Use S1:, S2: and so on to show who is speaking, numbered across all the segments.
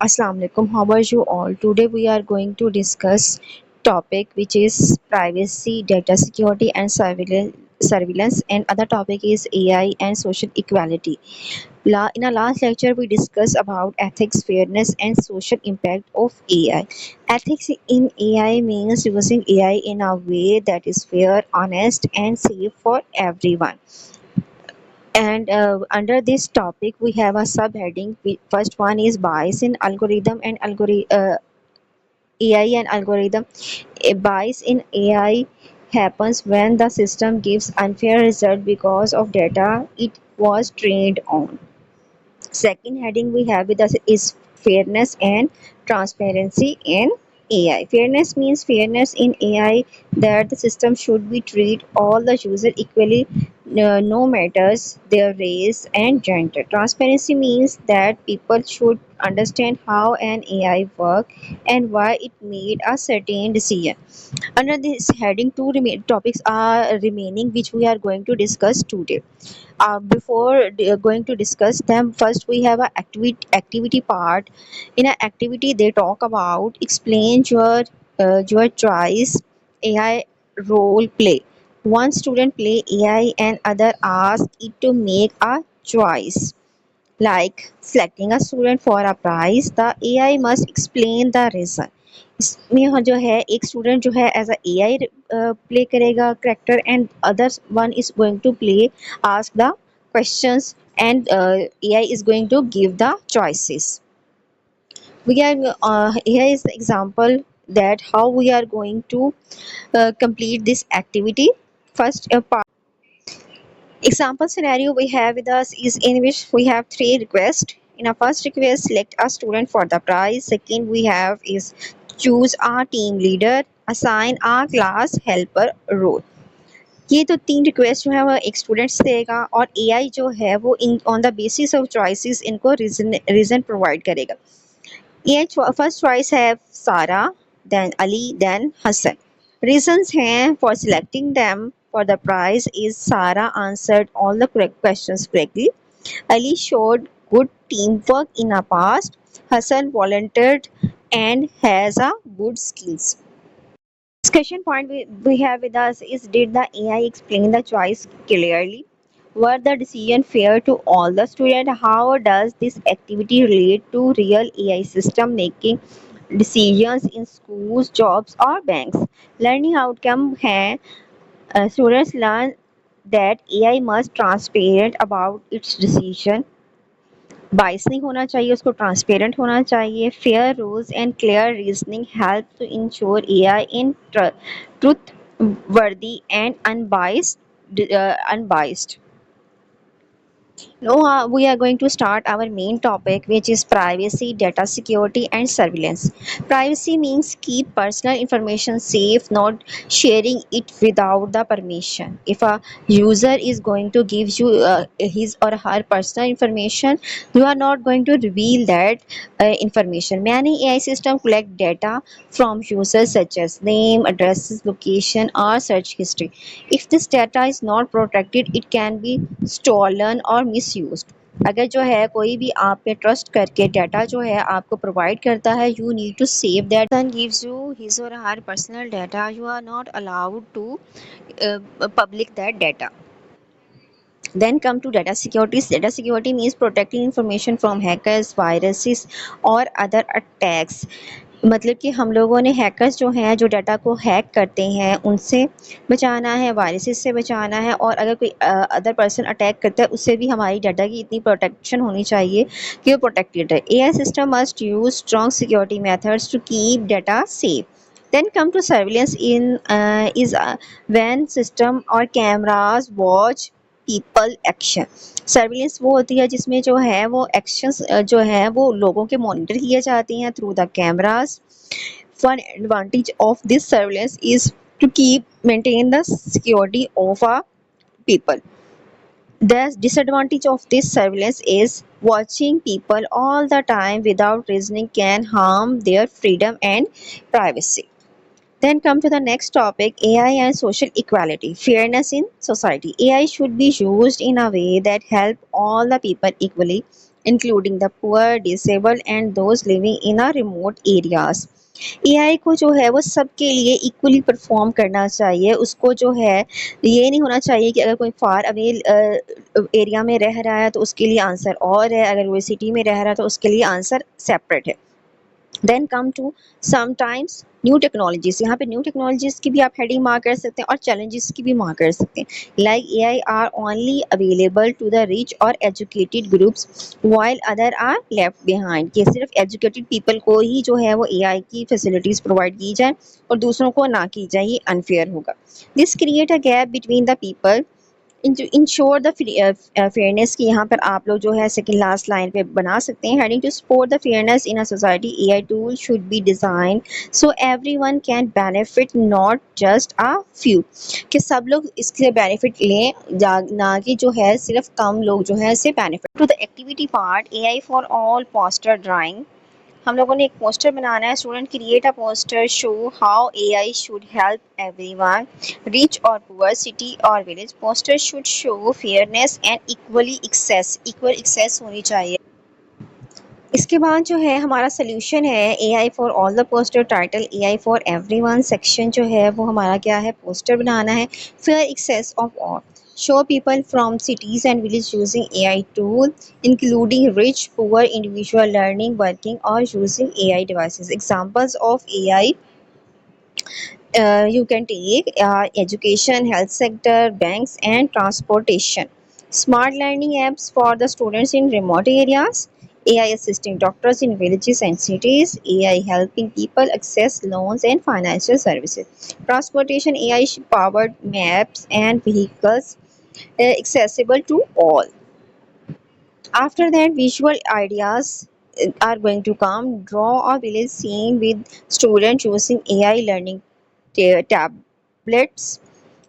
S1: Assalamu alaikum. How are you all? Today we are going to discuss topic which is privacy, data security, and surveillance. And other topic is AI and social equality. In our last lecture, we discussed about ethics, fairness, and social impact of AI. Ethics in AI means using AI in a way that is fair, honest, and safe for everyone. And under this topic, we have a subheading. First one is bias in algorithm and AI and algorithm. A bias in AI happens when the system gives unfair result because of data it was trained on. Second heading we have with us is fairness and transparency in AI. Fairness means fairness in AI that the system should be treat all the user equally, no matters their race and gender. Transparency means that people should understand how an AI work and why it made a certain decision. Under this heading, two topics are remaining which we are going to discuss today. Before going to discuss them, first we have a activity part. In an activity they talk about explain your choice AI role play. One student play AI and other ask it to make a choice, like selecting a student for a prize. The AI must explain the reason. इसमें जो है एक student जो है as a AI play करेगा character and others one is going to play ask the questions and AI is going to give the choices. We are here is the example that how we are going to complete this activity. First example scenario we have with us is in which we have three requests. In our first request, select a student for the prize. Second we have is choose a team leader, assign a class helper role. ये तो तीन request जो है वो एक students देगा और AI जो है वो in on the basis of choices इनको रीजन प्रोवाइड करेगा. ये फर्स्ट चॉइस है Sara, then Ali, then Hasan. Reasons हैं for selecting them for the prize is Sara answered all the correct questions correctly, Ali showed good teamwork in the past, Hassan volunteered and has a good skills. Discussion point we have with us is, did the AI explain the choice clearly? Were the decision fair to all the students? How does this activity relate to real AI system making decisions in schools, jobs or banks? Learning outcome है students learn that AI must transparent about its decision. बाइस नहीं होना चाहिए, उसको transparent होना चाहिए. Fair rules and clear reasoning help to ensure AI in truth worthy and unbiased. Now we are going to start our main topic, which is privacy, data security, and surveillance. Privacy means keep personal information safe, not sharing it without the permission. If a user is going to give you his or her personal information, you are not going to reveal that information. Many AI systems collect data from users such as name, addresses, location, or search history. If this data is not protected, it can be stolen or misused. अगर जो है कोई भी आप पे trust करके data जो है आपको प्रोवाइड करता है, you need to save that. Son gives you his or her personal data, you are not allowed to public that data. Then come to data security. Data security means protecting information from hackers, viruses or other attacks. मतलब कि हम लोगों ने hackers जो हैं जो data को hack करते हैं उनसे बचाना है, वायरसेस से बचाना है, और अगर कोई अदर पर्सन अटैक करता है उससे भी हमारी डाटा की इतनी प्रोटेक्शन होनी चाहिए कि वो प्रोटेक्टेड है. AI system must use strong security methods to keep data safe. Then come to surveillance in is when system or cameras watch people action. Surveillance वो होती है जिसमें जो है वो एक्शंस जो है वो लोगों के मॉनिटर किए जाते हैं through the cameras. One advantage of this surveillance is to keep maintain the security of a people. The disadvantage of this surveillance is watching people all the time without reasoning can harm their freedom and privacy. Then come to the next topic, AI and social equality, fairness in society. AI should be used in a way that help all the people equally. including the poor, disabled, and those living in a remote areas. AI को जो है वो सबके लिए equally perform करना चाहिए। उसको जो है ये नहीं होना चाहिए कि अगर कोई फार अवे एरिया में रह रहा है तो उसके लिए आंसर और है, अगर वो सिटी में रह रहा है तो उसके लिए आंसर सेपरेट है। Then come to sometimes new technologies. यहाँ पे न्यू टेक्नोलॉजीज की भी आप हेडिंग मार्क कर सकते हैं और चैलेंजेस की भी मार्क कर सकते हैं। Like AI are only available to the rich और educated groups while other are left behind. कि सिर्फ एजुकेटेड पीपल को ही जो है वो एआई की फैसिलिटीज प्रोवाइड की जाए और दूसरों को ना की जाए, ये अनफेयर होगा। This create a gap between the people ensure the fairness. की यहाँ पर आप लोग जो है सेकंड लास्ट लाइन पे बना सकते हैं heading to support the fairness in a society AI tool should be design so everyone can benefit not just a few. कि सब लोग इससे बेनिफिट लें, ना कि जो है सिर्फ कम लोग जो है इससे benefit. To the activity part AI for all poster drawing. हम लोगों ने एक पोस्टर बनाना है। Student create a poster show how AI should help everyone rich और पुअर सिटी और village. Poster should show fairness and equal access होनी चाहिए। इसके बाद जो है हमारा सोल्यूशन है AI for all the poster title AI for everyone. Section जो है वो हमारा क्या है, पोस्टर बनाना है। Fair access of all show people from cities and villages using AI tool including rich, poor, individual learning, working or using AI devices. Examples of AI you can take education, health sector, banks and transportation. Smart learning apps for the students in remote areas. AI assisting doctors in villages and cities. AI helping people access loans and financial services. Transportation AI powered maps and vehicles accessible to all. After that, visual ideas are going to come. Draw a village scene with students using AI learning tablets.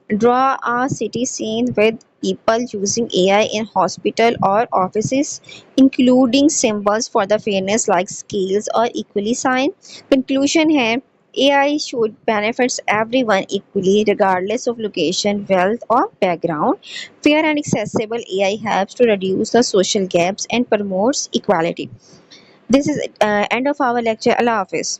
S1: Draw a city scene with people using AI in hospital or offices, including symbols for the fairness like scales or equally sign. Conclusion है AI should benefits everyone equally regardless of location, wealth or background. Fair and accessible AI helps to reduce the social gaps and promotes equality. This is end of our lecture. Allah Hafiz.